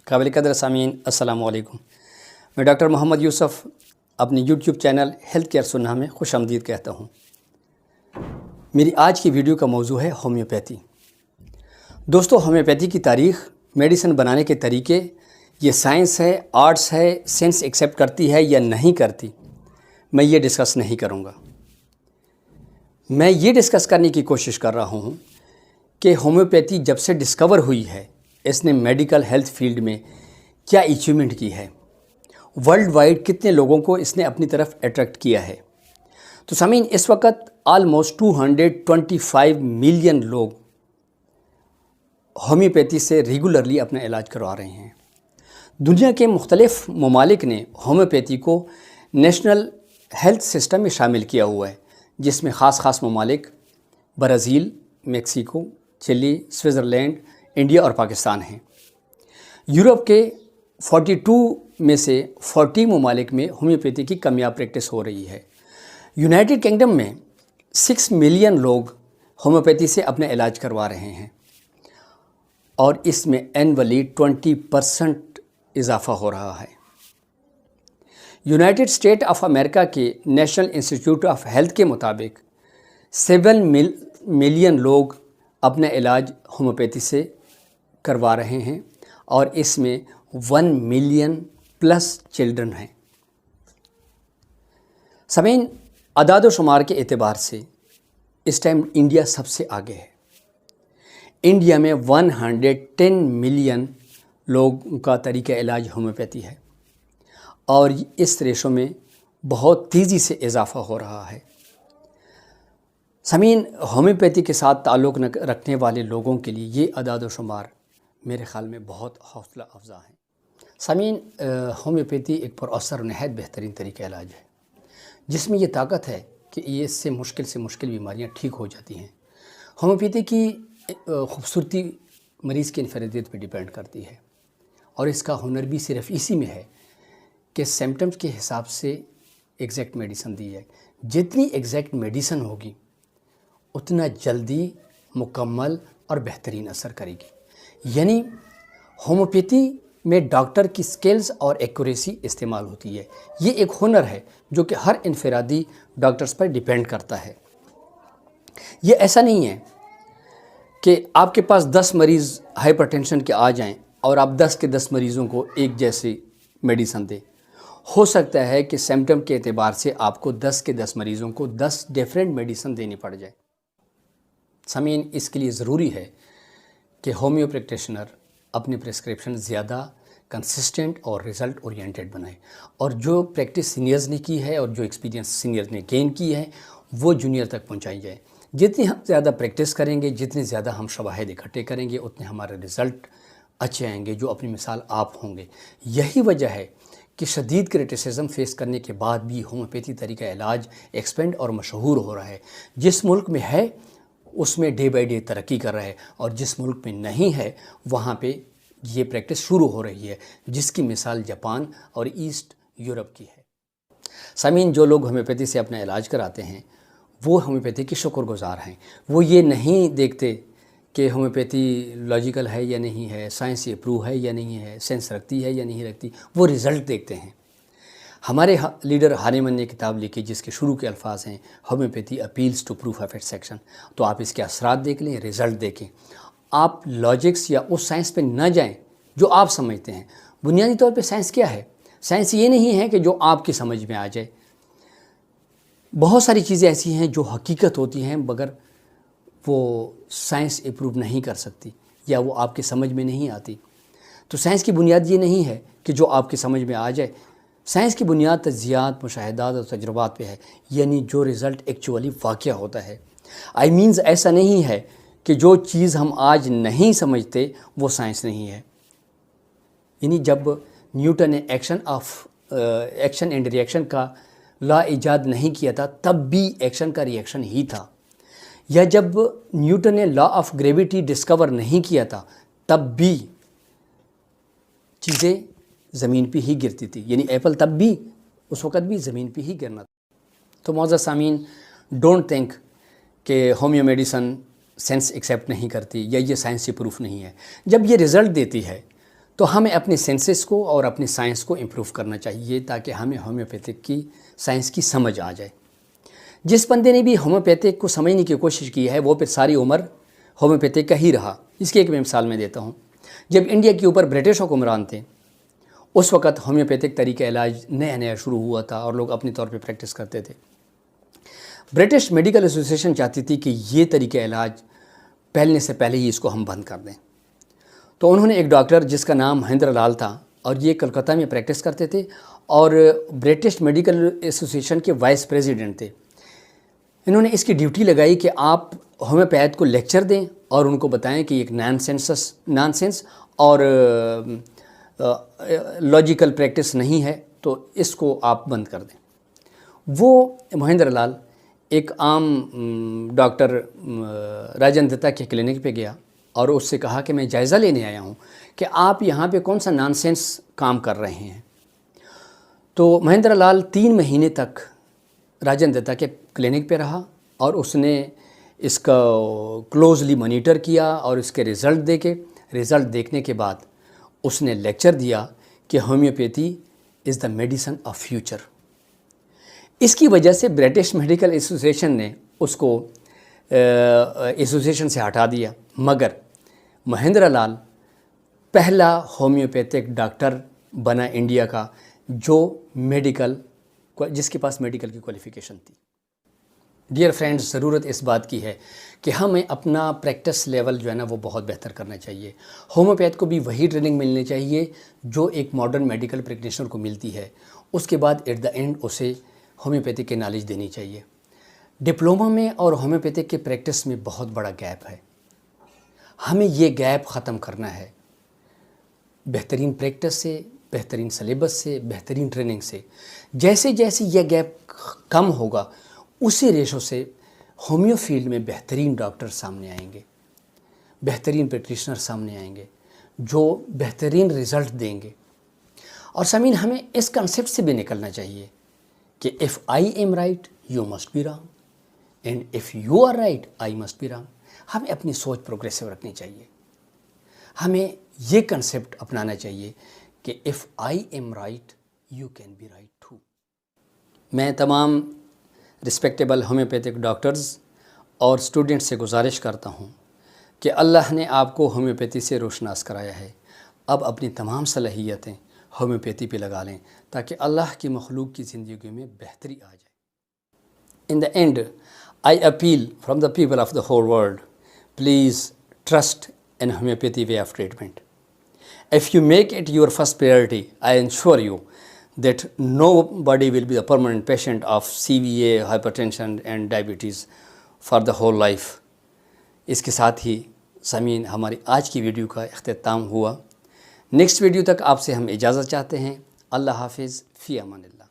قابل قدر سامعین السلام علیکم. میں ڈاکٹر محمد یوسف اپنی یوٹیوب چینل ہیلتھ کیئر سننا میں خوش آمدید کہتا ہوں. میری آج کی ویڈیو کا موضوع ہے ہومیوپیتھی. دوستو، ہومیوپیتھی کی تاریخ، میڈیسن بنانے کے طریقے، یہ سائنس ہے، آرٹس ہے، سائنس ایکسیپٹ کرتی ہے یا نہیں کرتی، میں یہ ڈسکس نہیں کروں گا. میں یہ ڈسکس کرنے کی کوشش کر رہا ہوں کہ ہومیوپیتھی جب سے ڈسکور ہوئی ہے، اس نے میڈیکل ہیلتھ فیلڈ میں کیا اچیومنٹ کی ہے، ورلڈ وائڈ کتنے لوگوں کو اس نے اپنی طرف اٹریکٹ کیا ہے. تو سامعین، اس وقت آلموسٹ 225 ملین لوگ ہومیوپیتھی سے ریگولرلی اپنا علاج کروا رہے ہیں. دنیا کے مختلف ممالک نے ہومیوپیتھی کو نیشنل ہیلتھ سسٹم میں شامل کیا ہوا ہے، جس میں خاص ممالک برازیل، میکسیکو، چلی، سوئٹزرلینڈ، انڈیا اور پاکستان ہیں. یورپ کے 42 میں سے 40 ممالک میں ہومیوپیتھی کی کامیاب پریکٹس ہو رہی ہے. یونائٹڈ کنگڈم میں 6 ملین لوگ ہومیوپیتھی سے اپنا علاج کروا رہے ہیں، اور اس میں اینولی 20% اضافہ ہو رہا ہے. یونائٹڈ اسٹیٹ آف امریکہ کے نیشنل انسٹیٹیوٹ آف ہیلتھ کے مطابق 7 ملین لوگ اپنا علاج ہومیوپیتھی سے کروا رہے ہیں، اور اس میں 1 ملین پلس چلڈرن ہیں. سامعین، اعداد و شمار کے اعتبار سے اس ٹائم انڈیا سب سے آگے ہے. انڈیا میں 110 ملین لوگوں کا طریقہ علاج ہومیوپیتھی ہے، اور اس ریشو میں بہت تیزی سے اضافہ ہو رہا ہے. سامعین، ہومیوپیتھی کے ساتھ تعلق رکھنے والے لوگوں کے لیے یہ اعداد و شمار میرے خیال میں بہت حوصلہ افزا ہیں. سامعین، ہومیوپیتھی ایک پراثر و نہایت بہترین طریقہ علاج ہے، جس میں یہ طاقت ہے کہ یہ اس سے مشکل بیماریاں ٹھیک ہو جاتی ہیں. ہومیوپیتھی کی خوبصورتی مریض کی انفرادیت پہ ڈیپینڈ کرتی ہے، اور اس کا ہنر بھی صرف اسی میں ہے کہ سمپٹمز کے حساب سے ایگزیکٹ میڈیسن دی جائے. جتنی ایگزیکٹ میڈیسن ہوگی اتنا جلدی مکمل اور بہترین اثر کرے گی. یعنی ہومیوپیتھی میں ڈاکٹر کی سکلز اور ایکوریسی استعمال ہوتی ہے. یہ ایک ہنر ہے جو کہ ہر انفرادی ڈاکٹرز پر ڈیپینڈ کرتا ہے. یہ ایسا نہیں ہے کہ آپ کے پاس 10 مریض ہائپر ٹینشن کے آ جائیں اور آپ 10 کے 10 مریضوں کو ایک جیسی میڈیسن دیں. ہو سکتا ہے کہ سمپٹم کے اعتبار سے آپ کو 10 کے 10 مریضوں کو 10 ڈیفرنٹ میڈیسن دینی پڑ جائے. سامعین، اس کے لیے ضروری ہے کہ ہومیو پریکٹیشنر اپنی پریسکرپشن زیادہ کنسسٹنٹ اور ریزلٹ اورینٹڈ بنائے، اور جو پریکٹس سینئرز نے کی ہے اور جو ایکسپیرینس سینئرز نے گین کی ہے وہ جونیئر تک پہنچائی جائے. جتنی ہم زیادہ پریکٹس کریں گے، جتنے زیادہ ہم شواہد اکٹھے کریں گے، اتنے ہمارے ریزلٹ اچھے آئیں گے، جو اپنی مثال آپ ہوں گے. یہی وجہ ہے کہ شدید کرٹیسزم فیس کرنے کے بعد بھی ہومیوپیتھی طریقہ علاج ایکسپینڈ اور مشہور ہو رہا ہے. جس ملک میں ہے اس میں ڈے بائی ڈے ترقی کر رہا ہے، اور جس ملک میں نہیں ہے وہاں پہ یہ پریکٹس شروع ہو رہی ہے، جس کی مثال جاپان اور ایسٹ یورپ کی ہے. سامعین، جو لوگ ہومیوپیتھی سے اپنا علاج کراتے ہیں وہ ہومیوپیتھی کے شکر گزار ہیں. وہ یہ نہیں دیکھتے کہ ہومیوپیتھی لاجیکل ہے یا نہیں ہے، سائنس اپروو ہے یا نہیں ہے، سینس رکھتی ہے یا نہیں رکھتی، وہ ریزلٹ دیکھتے ہیں. ہمارے لیڈر ہانیمن نے کتاب لکھی جس کے شروع کے الفاظ ہیں homeopathy appeals to proof of its action. تو آپ اس کے اثرات دیکھ لیں، ریزلٹ دیکھیں. آپ لاجکس یا اس سائنس پہ نہ جائیں جو آپ سمجھتے ہیں. بنیادی طور پہ سائنس کیا ہے؟ سائنس یہ نہیں ہے کہ جو آپ کی سمجھ میں آ جائے. بہت ساری چیزیں ایسی ہیں جو حقیقت ہوتی ہیں مگر وہ سائنس اپروو نہیں کر سکتی یا وہ آپ کی سمجھ میں نہیں آتی. تو سائنس کی بنیاد یہ نہیں ہے کہ جو آپ کی سمجھ میں آ جائے. سائنس کی بنیاد تجزیات، مشاہدات اور تجربات پہ ہے، یعنی جو ریزلٹ ایکچولی واقع ہوتا ہے. ایسا نہیں ہے کہ جو چیز ہم آج نہیں سمجھتے وہ سائنس نہیں ہے. یعنی جب نیوٹن نے ایکشن اینڈ ری ایکشن کا لا ایجاد نہیں کیا تھا تب بھی ایکشن کا ری ایکشن ہی تھا. یا جب نیوٹن نے لا آف گریویٹی ڈسکور نہیں کیا تھا تب بھی چیزیں زمین پہ ہی گرتی تھی. یعنی ایپل تب بھی اس وقت بھی زمین پہ ہی گرنا تھا. تو معزز سامعین، ڈونٹ تھنک کہ ہومیو میڈیسن سائنس ایکسیپٹ نہیں کرتی یا یہ سائنس سے پروف نہیں ہے. جب یہ رزلٹ دیتی ہے تو ہمیں اپنے سینسز کو اور اپنی سائنس کو امپروو کرنا چاہیے تاکہ ہمیں ہومیوپیتھک کی سائنس کی سمجھ آ جائے۔ جس بندے نے بھی ہومیوپیتھک کو سمجھنے کی کوشش کی ہے وہ پھر ساری عمر ہومیوپیتھک کا ہی رہا۔ اس کی ایک میں مثال میں دیتا ہوں، جب انڈیا کے اوپر برٹش حکمران تھے اس وقت ہومیوپیتھک طریقہ علاج نیا نیا شروع ہوا تھا اور لوگ اپنی طور پہ پریکٹس کرتے تھے۔ برٹش میڈیکل ایسوسیشن چاہتی تھی کہ یہ طریقہ علاج پھیلنے سے پہلے ہی اس کو ہم بند کر دیں، تو انہوں نے ایک ڈاکٹر جس کا نام مہندر لال تھا اور یہ کلکتہ میں پریکٹس کرتے تھے اور برٹش میڈیکل ایسوسیشن کے وائس پریزیڈنٹ تھے، انہوں نے اس کی ڈیوٹی لگائی کہ آپ ہومیوپیتھ کو لیکچر دیں اور ان کو بتائیں کہ ایک نان سینس اور لاجیکل پریکٹس نہیں ہے، تو اس کو آپ بند کر دیں۔ وہ مہندر لال ایک عام ڈاکٹر راجن دتا کے کلینک پہ گیا اور اس سے کہا کہ میں جائزہ لینے آیا ہوں کہ آپ یہاں پہ کون سا نان سینس کام کر رہے ہیں۔ تو مہندر لال 3 مہینے تک راجن دتا کے کلینک پہ رہا اور اس نے اس کا کلوزلی مانیٹر کیا اور اس کے رزلٹ دیکھنے کے بعد اس نے لیکچر دیا کہ homeopathy is the medicine of future. اس کی وجہ سے برٹش میڈیکل ایسوسیشن نے اس کو ایسوسیشن سے ہٹا دیا، مگر مہندر لال پہلا ہومیوپیتھک ڈاکٹر بنا انڈیا کا جس کے پاس میڈیکل کی کوالیفیکیشن تھی۔ ڈیئر فرینڈز، ضرورت اس بات کی ہے کہ ہمیں اپنا پریکٹس لیول جو ہے نا وہ بہت بہتر کرنا چاہیے۔ ہومیوپیتھ کو بھی وہی ٹریننگ ملنی چاہیے جو ایک ماڈرن میڈیکل پریکٹیشنر کو ملتی ہے، اس کے بعد ایٹ دا اینڈ اسے ہومیوپیتھک کی نالج دینی چاہیے۔ ڈپلومہ میں اور ہومیوپیتھک کے پریکٹس میں بہت بڑا گیپ ہے، ہمیں یہ گیپ ختم کرنا ہے بہترین پریکٹس سے، بہترین سلیبس سے، بہترین ٹریننگ سے۔ جیسے جیسے یہ گیپ کم ہوگا اسی ریشو سے ہومیو فیلڈ میں بہترین ڈاکٹر سامنے آئیں گے، بہترین پریکٹیشنر سامنے آئیں گے جو بہترین رزلٹ دیں گے۔ اور سامعین، ہمیں اس کنسیپٹ سے بھی نکلنا چاہیے کہ if I am right you must be wrong and if you are right I must be wrong۔ ہمیں اپنی سوچ پروگریسو رکھنی چاہیے، ہمیں یہ کنسیپٹ اپنانا چاہیے کہ if I am right you can be right too۔ میں تمام رسپیکٹیبل ہومیوپیتھک ڈاکٹرز اور اسٹوڈنٹس سے گزارش کرتا ہوں کہ اللہ نے آپ کو ہومیوپیتھی سے روشناس کرایا ہے، اب اپنی تمام صلاحیتیں ہومیوپیتھی پہ لگا لیں تاکہ اللہ کی مخلوق کی زندگی میں بہتری آ جائے۔ In the end, I appeal from the people of the whole world, please trust in homeopathy way of treatment. If you make it your first priority, I ensure you that nobody will be a permanent patient of CVA, hypertension and diabetes for the whole life۔ اس کے ساتھ ہی سامعین ہماری آج کی video کا اختتام ہوا۔ Next video تک آپ سے ہم اجازت چاہتے ہیں۔ اللہ حافظ، فی امان اللہ۔